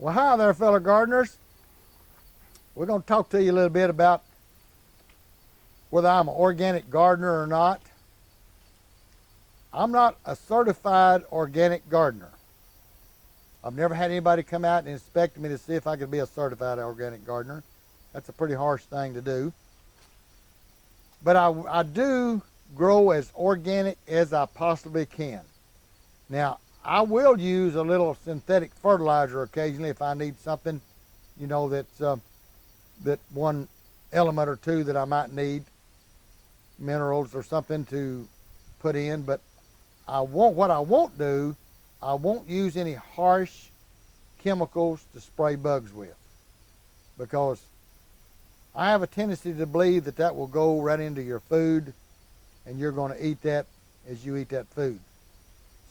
Well, hi there, fellow gardeners. We're going to talk to you a little bit about whether I'm an organic gardener or not. I'm not a certified organic gardener. I've never had anybody come out and inspect me to see if I could be a certified organic gardener. That's a pretty harsh thing to do. But I do grow as organic as I possibly can. Now, I will use a little synthetic fertilizer occasionally if I need something, you know, that one element or two that I might need, minerals or something to put in. But what I won't do, I won't use any harsh chemicals to spray bugs with, because I have a tendency to believe that will go right into your food, and you're going to eat that as you eat that food.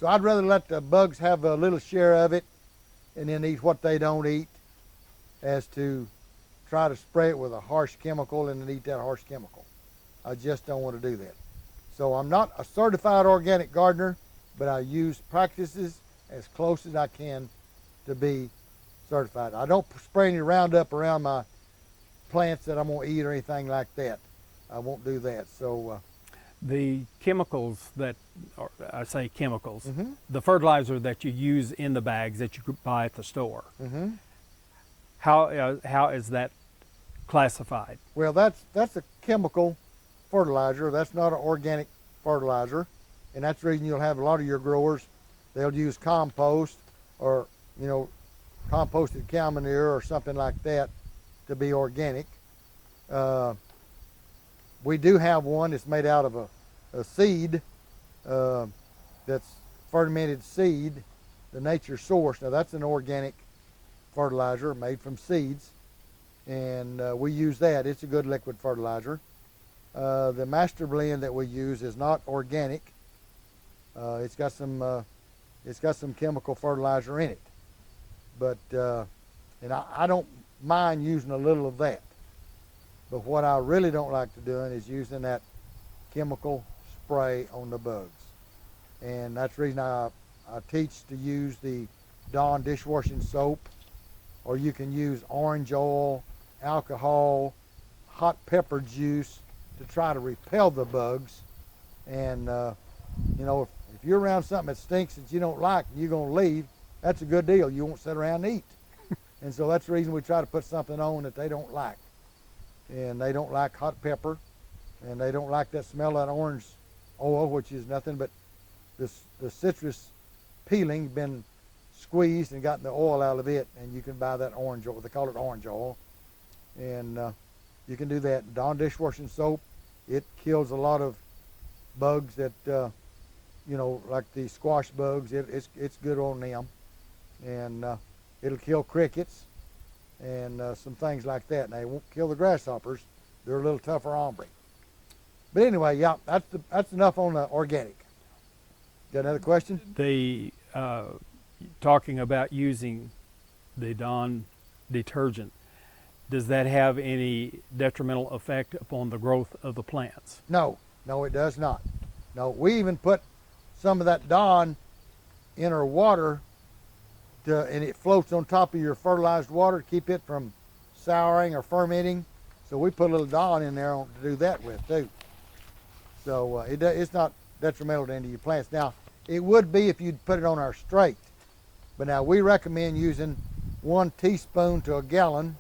So I'd rather let the bugs have a little share of it and then eat what they don't eat, as to try to spray it with a harsh chemical and then eat that harsh chemical. I just don't want to do that. So I'm not a certified organic gardener, but I use practices as close as I can to be certified. I don't spray any Roundup around my plants that I'm going to eat or anything like that. I won't do that. So the chemicals that, or I say chemicals, the fertilizer that you use in the bags that you could buy at the store, how is that classified? Well, that's a chemical fertilizer. That's not an organic fertilizer, and that's the reason you'll have a lot of your growers, they'll use compost or, you know, composted cow manure or something like that to be organic. We do have one that's made out of a seed, that's fermented seed, the Nature Source. Now that's an organic fertilizer made from seeds, and we use that. It's a good liquid fertilizer. The Master Blend that we use is not organic. It's got some chemical fertilizer in it, but and I don't mind using a little of that. But what I really don't like to doing is using that chemical spray on the bugs. And that's the reason I teach to use the Dawn dishwashing soap, or you can use orange oil, alcohol, hot pepper juice to try to repel the bugs. And you know, if you're around something that stinks that you don't like and you're going to leave, that's a good deal. You won't sit around and eat. And so that's the reason we try to put something on that they don't like. And they don't like hot pepper, and they don't like that smell of that orange oil, which is nothing but the citrus peeling been squeezed and gotten the oil out of it, and you can buy that orange oil. They call it orange oil. And you can do that. Dawn dishwashing soap, it kills a lot of bugs that, you know, like the squash bugs. It's good on them. And it'll kill crickets and some things like that. And they won't kill the grasshoppers. They're a little tougher hombre. But anyway, yeah, that's enough on the organic. Got another question? The talking about using the Dawn detergent, does that have any detrimental effect upon the growth of the plants? No, it does not. No, we even put some of that Dawn in our water, and it floats on top of your fertilized water to keep it from souring or fermenting. So we put a little Dawn in there to do that with too. So it's not detrimental to any of your plants. Now, it would be if you'd put it on our straight. But now we recommend using 1 teaspoon to a gallon.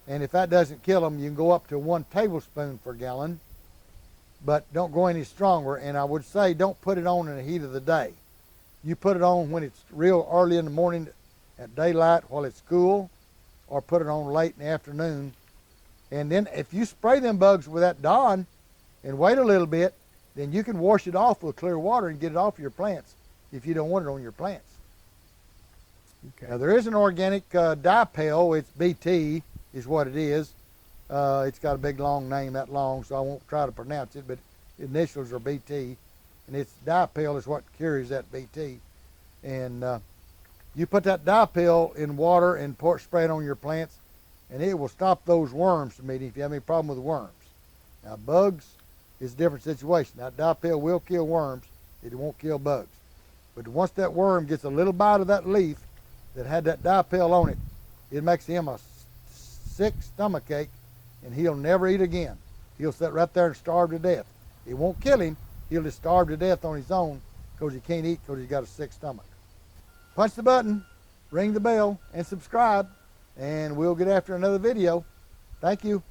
And if that doesn't kill them, you can go up to 1 tablespoon per gallon. But don't go any stronger. And I would say don't put it on in the heat of the day. You put it on when it's real early in the morning at daylight while it's cool, or put it on late in the afternoon. And then if you spray them bugs with that Dawn and wait a little bit, then you can wash it off with clear water and get it off your plants if you don't want it on your plants. Okay. Now there is an organic Dipel. It's BT is what it is. It's got a big long name, that long, so I won't try to pronounce it, but the initials are BT. And it's Dipel is what carries that BT. And you put that Dipel in water and spray it on your plants, and it will stop those worms from eating if you have any problem with worms. Now bugs is a different situation. That Dipel will kill worms. It won't kill bugs. But once that worm gets a little bite of that leaf that had that Dipel on it, it makes him a sick stomach ache, and he'll never eat again. He'll sit right there and starve to death. It won't kill him. He'll just starve to death on his own because he can't eat because he's got a sick stomach. Punch the button, ring the bell, and subscribe, and we'll get after another video. Thank you.